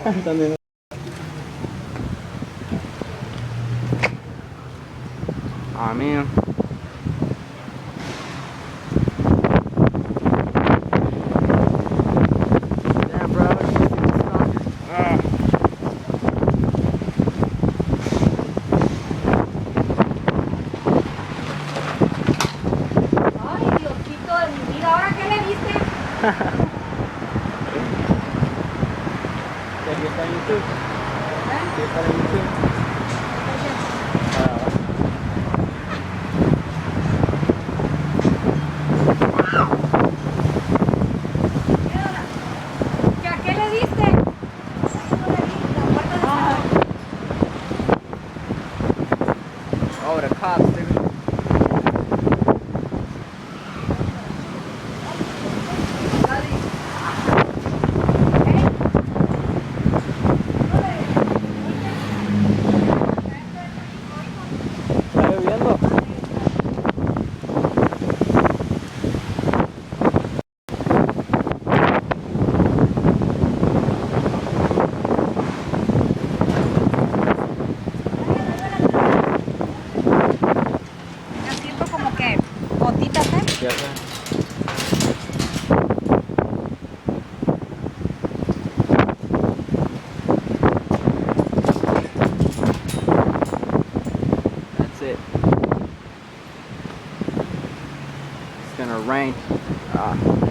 También. Ah, man. Damn, bro. Ah. Ay, Diosito de mi vida, ¿ahora qué le diste? Aquí está en YouTube. ¿Eh? Aquí está en YouTube. Ah. ¿Que a qué le diste? Oh, the cops, dude. ¿Está lloviendo? Me siento como que gotitas, ¿eh? Ya sé. That's it. It's gonna rain. Ah.